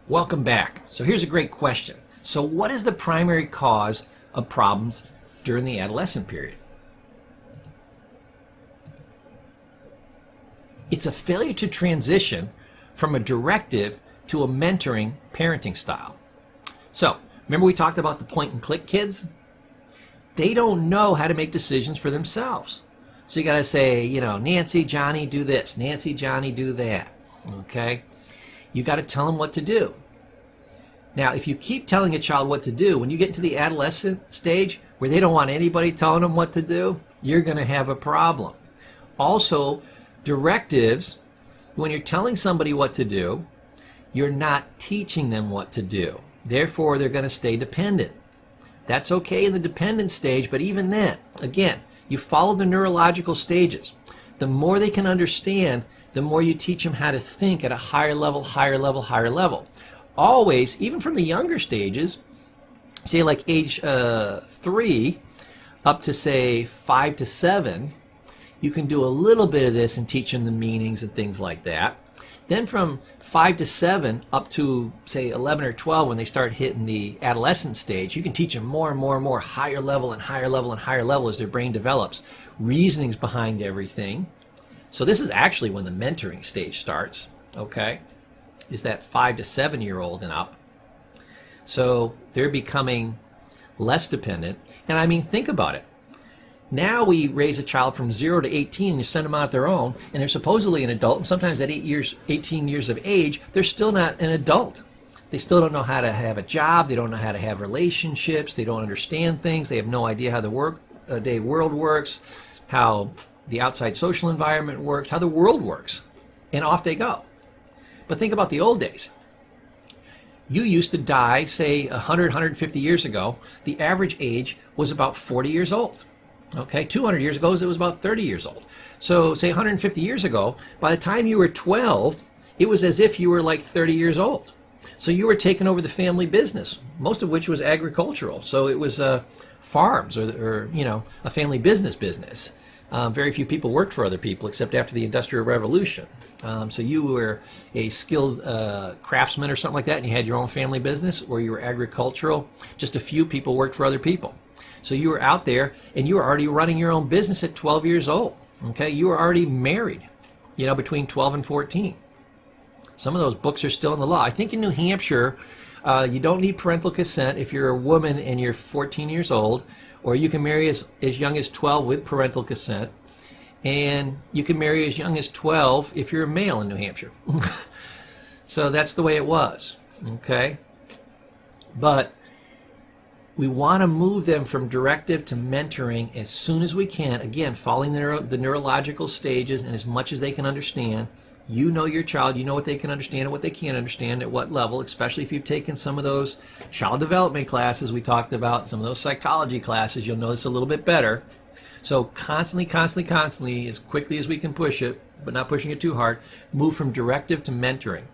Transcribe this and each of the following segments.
Welcome back. So here's a great question. So what is the primary cause of problems during the adolescent period? It's a failure to transition from a directive to a mentoring parenting style. So remember we talked about the point and click kids? They don't know how to make decisions for themselves. So you got to say, you know, Nancy, Johnny, do this. Nancy, Johnny, do that. Okay? You got to tell them what to do. Now, if you keep telling a child what to do, when you get into the adolescent stage where they don't want anybody telling them what to do, you're going to have a problem. Also, directives, when you're telling somebody what to do, you're not teaching them what to do. Therefore, they're going to stay dependent. That's okay in the dependent stage, but even then, again, you follow the neurological stages. The more they can understand, the more you teach them how to think at a higher level, higher level, higher level. Always, even from the younger stages, say like age 3 up to say 5 to 7, you can do a little bit of this and teach them the meanings and things like that. Then from 5 to 7 up to say 11 or 12, when they start hitting the adolescent stage, you can teach them more and more and more, higher level and higher level and higher level as their brain develops, reasonings behind everything. So this is actually when the mentoring stage starts, okay, is that 5 to 7 year old and up. So they're becoming less dependent. And I mean, think about it. Now we raise a child from 0 to 18 and you send them out their own, and they're supposedly an adult, and sometimes at 18 years of age, they're still not an adult. They still don't know how to have a job, they don't know how to have relationships, they don't understand things, they have no idea how the work-day world works, how the outside social environment works, how the world works, and off they go. But think about the old days. You used to die, say 100, 150 years ago, the average age was about 40 years old. Okay, 200 years ago, it was about 30 years old. So say 150 years ago, by the time you were 12, it was as if you were like 30 years old. So you were taking over the family business, most of which was agricultural. So it was farms or you know, a family business. Very few people worked for other people except after the Industrial Revolution. So you were a skilled craftsman or something like that, and you had your own family business, or you were agricultural. Just a few people worked for other people. So you were out there and you were already running your own business at 12 years old. Okay, you were already married, you know, between 12 and 14. Some of those books are still in the law. I think in New Hampshire, you don't need parental consent if you're a woman and you're 14 years old, or you can marry as young as 12 with parental consent, and you can marry as young as 12 if you're a male in New Hampshire. So that's the way it was, okay? But we want to move them from directive to mentoring as soon as we can, again, following the neurological stages and as much as they can understand. You know your child, you know what they can understand and what they can't understand at what level, especially if you've taken some of those child development classes we talked about, some of those psychology classes, you'll notice a little bit better. So constantly, as quickly as we can push it, but not pushing it too hard, move from directive to mentoring.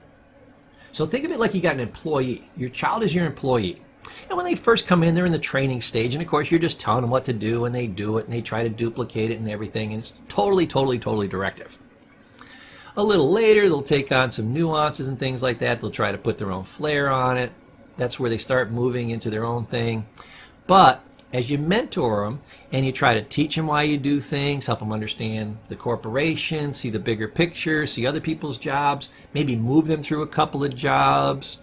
So think of it like you got an employee. Your child is your employee. And when they first come in, they're in the training stage, and of course you're just telling them what to do, and they do it, and they try to duplicate it and everything, and it's totally directive. A little later, they'll take on some nuances and things like that. They'll try to put their own flair on it. That's where they start moving into their own thing. But as you mentor them and you try to teach them why you do things, help them understand the corporation, see the bigger picture, see other people's jobs, maybe move them through a couple of jobs,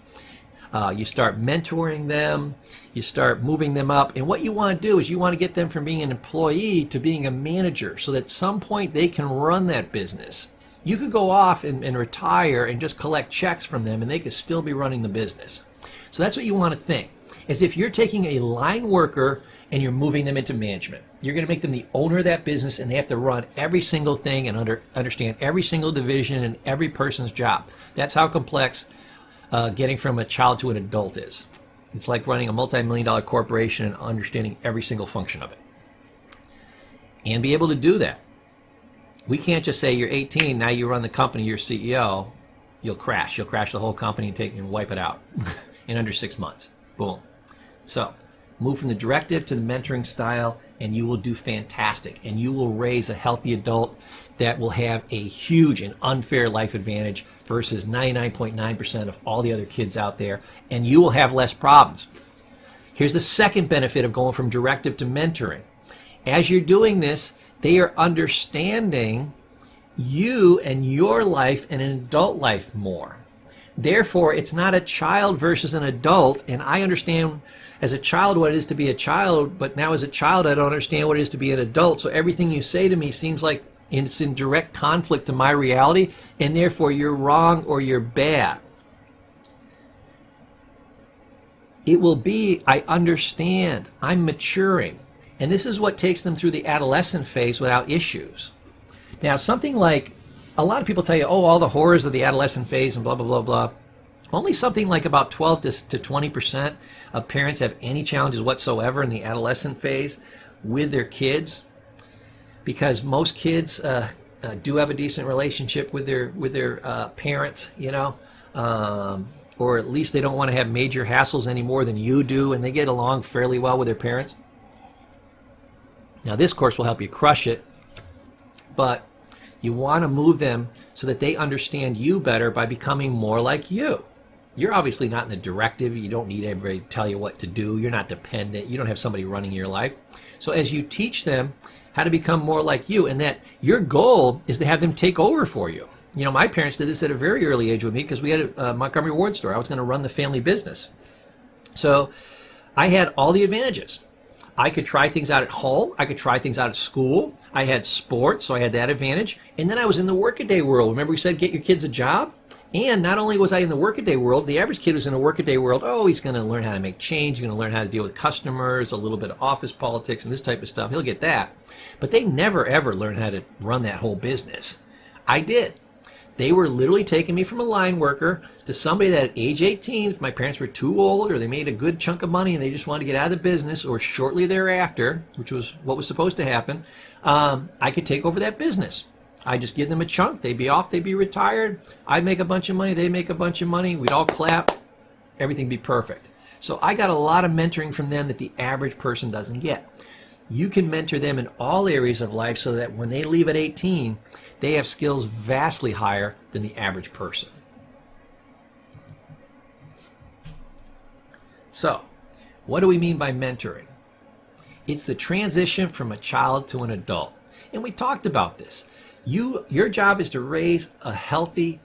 you start mentoring them, you start moving them up, and what you want to do is you want to get them from being an employee to being a manager, so that at some point they can run that business. You could go off and retire and just collect checks from them, and they could still be running the business. So that's what you want to think, as if you're taking a line worker and you're moving them into management. You're going to make them the owner of that business, and they have to run every single thing and understand every single division and every person's job. That's how complex getting from a child to an adult is. It's like running a multi-million-dollar corporation and understanding every single function of it. And be able to do that. We can't just say you're 18, now you run the company, you're CEO. You'll crash. You'll crash the whole company and wipe it out in under 6 months. Boom. So move from the directive to the mentoring style and you will do fantastic, and you will raise a healthy adult that will have a huge and unfair life advantage versus 99.9% of all the other kids out there, and you will have less problems. Here's the second benefit of going from directive to mentoring. As you're doing this, they are understanding you and your life and an adult life more. Therefore, it's not a child versus an adult, and I understand as a child what it is to be a child, but now as a child I don't understand what it is to be an adult, so everything you say to me seems like it's in direct conflict to my reality, and therefore you're wrong or you're bad. It will be, I understand, I'm maturing, and this is what takes them through the adolescent phase without issues. Now, something like, a lot of people tell you, oh, all the horrors of the adolescent phase and blah, blah, blah, blah. Only something like about 12 to 20% of parents have any challenges whatsoever in the adolescent phase with their kids, because most kids do have a decent relationship with their parents, you know, or at least they don't want to have major hassles any more than you do, and they get along fairly well with their parents. Now, this course will help you crush it, but you want to move them so that they understand you better by becoming more like you. You're obviously not in the directive. You don't need everybody to tell you what to do. You're not dependent. You don't have somebody running your life. So as you teach them how to become more like you, and that your goal is to have them take over for you. You know, my parents did this at a very early age with me because we had a Montgomery Ward store. I was going to run the family business. So I had all the advantages. I could try things out at home. I could try things out at school. I had sports, so I had that advantage. And then I was in the workaday world. Remember we said get your kids a job? And not only was I in the workaday world, the average kid who's in the workaday world, oh, he's going to learn how to make change. He's going to learn how to deal with customers, a little bit of office politics and this type of stuff. He'll get that. But they never, ever learn how to run that whole business. I did. They were literally taking me from a line worker to somebody that at age 18, if my parents were too old or they made a good chunk of money and they just wanted to get out of the business, or shortly thereafter, which was what was supposed to happen, I could take over that business. I'd just give them a chunk. They'd be off. They'd be retired. I'd make a bunch of money. They'd make a bunch of money. We'd all clap. Everything be perfect. So I got a lot of mentoring from them that the average person doesn't get. You can mentor them in all areas of life so that when they leave at 18, they have skills vastly higher than the average person. So, what do we mean by mentoring? It's the transition from a child to an adult. And we talked about this. Your job is to raise a healthy,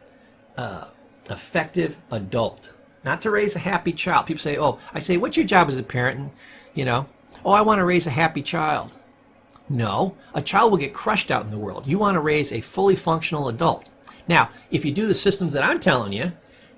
effective adult, not to raise a happy child. People say, oh, I say, what's your job as a parent? And, you know, oh, I want to raise a happy child. No, a child will get crushed out in the world. You want to raise a fully functional adult. Now, if you do the systems that I'm telling you,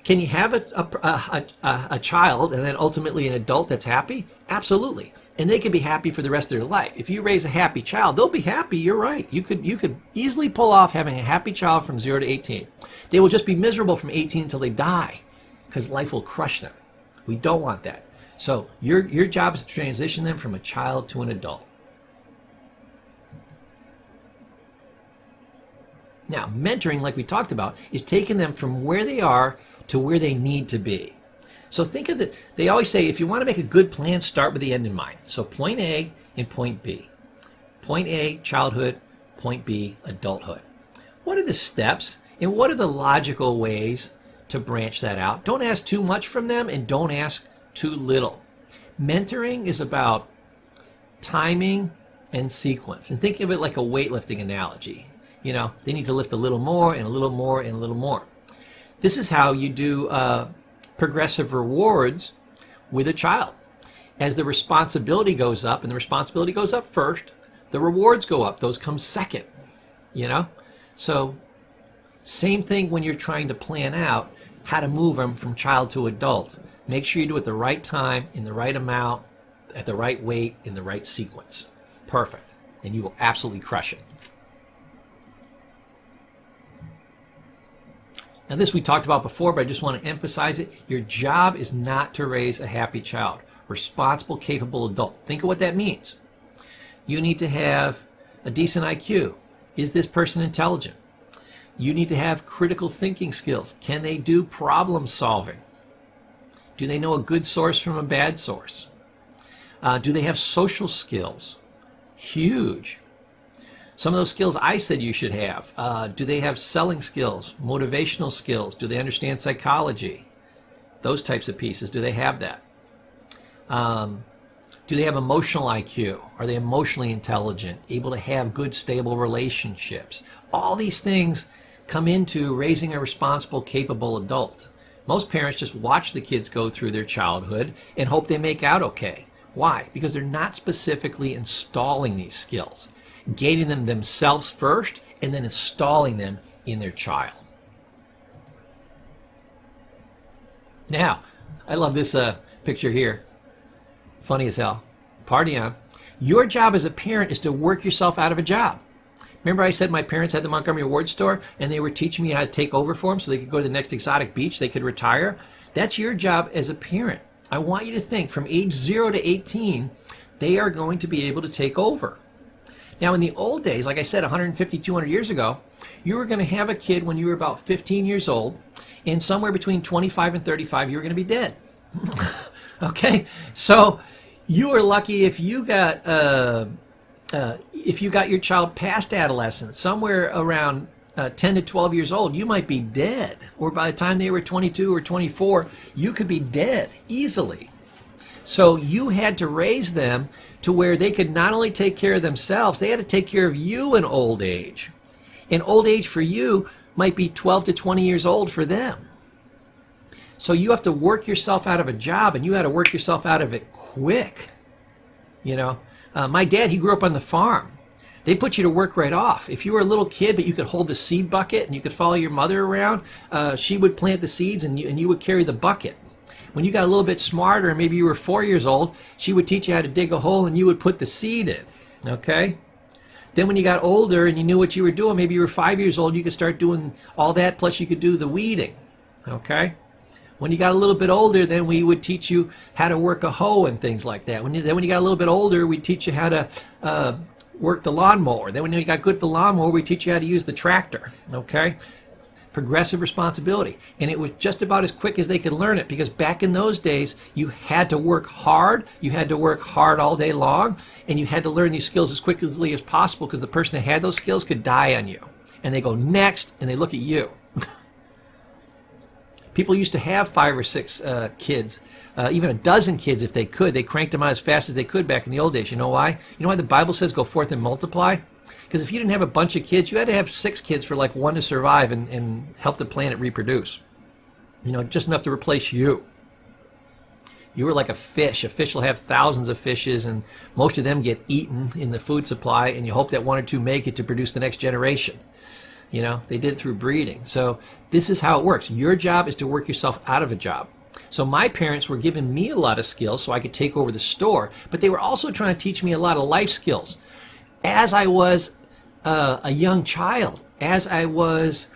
can you have a child and then ultimately an adult that's happy? Absolutely. And they can be happy for the rest of their life. If you raise a happy child, they'll be happy. You're right. You could easily pull off having a happy child from 0 to 18. They will just be miserable from 18 until they die because life will crush them. We don't want that. So your job is to transition them from a child to an adult. Now, mentoring, like we talked about, is taking them from where they are to where they need to be. So think of it, they always say, if you want to make a good plan, start with the end in mind. So point A and point B. Point A, childhood. Point B, adulthood. What are the steps and what are the logical ways to branch that out? Don't ask too much from them and don't ask too little. Mentoring is about timing and sequence. And think of it like a weightlifting analogy. You know, they need to lift a little more and a little more and a little more. This is how you do progressive rewards with a child. As the responsibility goes up, and the responsibility goes up first, the rewards go up. Those come second, you know? So same thing when you're trying to plan out how to move them from child to adult. Make sure you do it at the right time, in the right amount, at the right weight, in the right sequence. Perfect. And you will absolutely crush it. Now this we talked about before, but I just want to emphasize it. Your job is not to raise a happy child. Responsible, capable adult. Think of what that means. You need to have a decent IQ. Is this person intelligent? You need to have critical thinking skills. Can they do problem solving? Do they know a good source from a bad source? Do they have social skills? Huge. Some of those skills I said you should have. Do they have selling skills, motivational skills? Do they understand psychology? Those types of pieces. Do they have that? Do they have emotional IQ? Are they emotionally intelligent? Able to have good, stable relationships? All these things come into raising a responsible, capable adult. Most parents just watch the kids go through their childhood and hope they make out okay. Why? Because they're not specifically installing these skills, gaining them themselves first, and then installing them in their child. Now, I love this picture here. Funny as hell. Party on. Your job as a parent is to work yourself out of a job. Remember I said my parents had the Montgomery Ward store and they were teaching me how to take over for them so they could go to the next exotic beach, they could retire? That's your job as a parent. I want you to think from age 0 to 18, they are going to be able to take over. Now in the old days, like I said, 150, 200 years ago, you were going to have a kid when you were about 15 years old, and somewhere between 25 and 35, you were going to be dead. Okay? So you were lucky if you got your child past adolescence, somewhere around 10 to 12 years old, you might be dead. Or by the time they were 22 or 24, you could be dead easily. So you had to raise them to where they could not only take care of themselves, they had to take care of you in old age. And old age for you might be 12 to 20 years old for them. So you have to work yourself out of a job, and you had to work yourself out of it quick. You know, my dad, he grew up on the farm. They put you to work right off. If you were a little kid, but you could hold the seed bucket and you could follow your mother around, she would plant the seeds and you would carry the bucket. When you got a little bit smarter, and maybe you were 4 years old, she would teach you how to dig a hole and you would put the seed in, okay? Then when you got older and you knew what you were doing, maybe you were 5 years old, you could start doing all that, plus you could do the weeding, okay? When you got a little bit older, then we would teach you how to work a hoe and things like that. When you got a little bit older, we'd teach you how to work the lawnmower. Then when you got good at the lawnmower, we teach you how to use the tractor, okay? Progressive responsibility. And it was just about as quick as they could learn it, because back in those days, you had to work hard. You had to work hard all day long, and you had to learn these skills as quickly as possible, because the person that had those skills could die on you. And they go next, and they look at you. People used to have 5 or 6 kids, even a dozen kids if they could. They cranked them out as fast as they could back in the old days. You know why? You know why the Bible says go forth and multiply? Because if you didn't have a bunch of kids, you had to have 6 kids for like one to survive and help the planet reproduce. You know, just enough to replace you. You were like a fish. A fish will have thousands of fishes, and most of them get eaten in the food supply, and you hope that 1 or 2 make it to produce the next generation. You know, they did it through breeding. So this is how it works. Your job is to work yourself out of a job. So my parents were giving me a lot of skills so I could take over the store, but they were also trying to teach me a lot of life skills. As I was a young child, as I was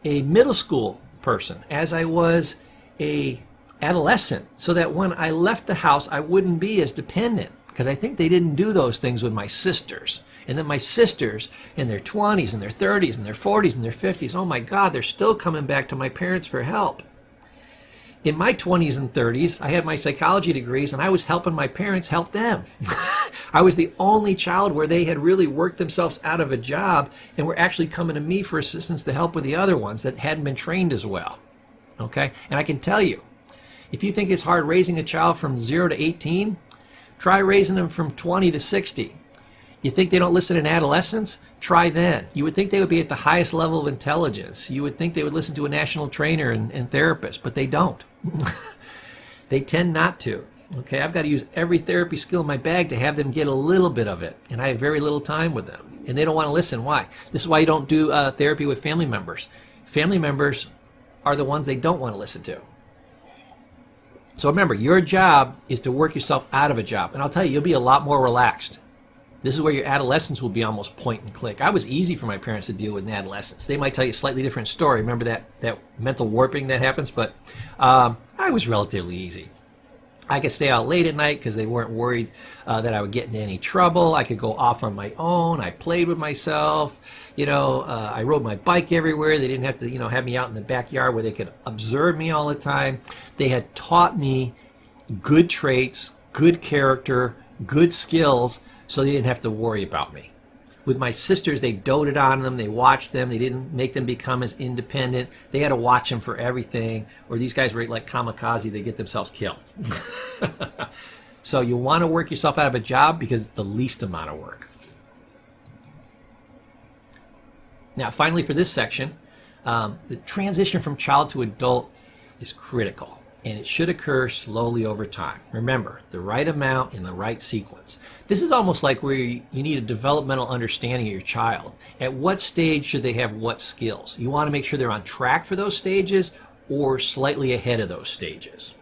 a middle school person, as I was a adolescent, so that when I left the house, I wouldn't be as dependent, because I think they didn't do those things with my sisters. And then my sisters in their 20s and their 30s and their 40s and their 50s, oh my God, they're still coming back to my parents for help. In my 20s and 30s, I had my psychology degrees and I was helping my parents help them. I was the only child where they had really worked themselves out of a job and were actually coming to me for assistance to help with the other ones that hadn't been trained as well. Okay? And I can tell you, if you think it's hard raising a child from 0 to 18, try raising them from 20 to 60. You think they don't listen in adolescence? Try then. You would think they would be at the highest level of intelligence. You would think they would listen to a national trainer and therapist, but they don't. They tend not to. Okay, I've got to use every therapy skill in my bag to have them get a little bit of it, and I have very little time with them, and they don't want to listen. Why? This is why you don't do therapy with family members. Family members are the ones they don't want to listen to. So remember, your job is to work yourself out of a job, and I'll tell you, you'll be a lot more relaxed. This is where your adolescence will be almost point and click. I was easy for my parents to deal with in adolescence. They might tell you a slightly different story. Remember that mental warping that happens? But I was relatively easy. I could stay out late at night because they weren't worried that I would get into any trouble. I could go off on my own. I played with myself. You know, I rode my bike everywhere. They didn't have to, you know, have me out in the backyard where they could observe me all the time. They had taught me good traits, good character, good skills so they didn't have to worry about me. With my sisters, they doted on them, they watched them, they didn't make them become as independent. They had to watch them for everything, or these guys were like kamikaze, they get themselves killed. So you want to work yourself out of a job because it's the least amount of work. Now, finally, for this section, the transition from child to adult is critical, and it should occur slowly over time. Remember, the right amount in the right sequence. This is almost like where you need a developmental understanding of your child. At what stage should they have what skills? You want to make sure they're on track for those stages or slightly ahead of those stages.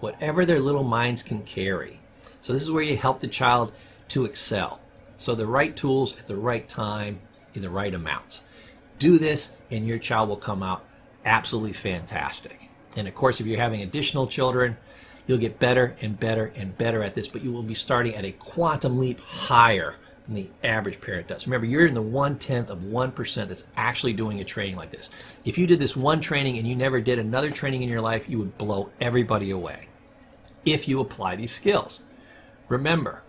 Whatever their little minds can carry. So this is where you help the child to excel. So the right tools at the right time in the right amounts. Do this and your child will come out absolutely fantastic. And of course, if you're having additional children, you'll get better and better and better at this, but you will be starting at a quantum leap higher than the average parent does. Remember, you're in the 1/10 of 1% that's actually doing a training like this. If you did this one training and you never did another training in your life, you would blow everybody away if you apply these skills. Remember,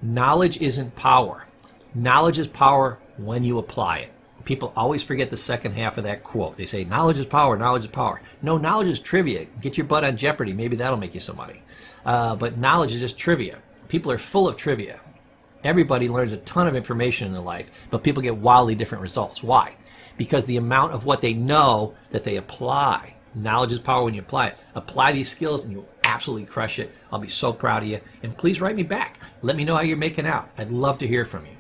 knowledge isn't power. Knowledge is power when you apply it. People always forget the second half of that quote. They say, knowledge is power, knowledge is power. No, knowledge is trivia. Get your butt on Jeopardy. Maybe that'll make you some money. But knowledge is just trivia. People are full of trivia. Everybody learns a ton of information in their life, but people get wildly different results. Why? Because the amount of what they know that they apply. Knowledge is power when you apply it. Apply these skills and you'll absolutely crush it. I'll be so proud of you. And please write me back. Let me know how you're making out. I'd love to hear from you.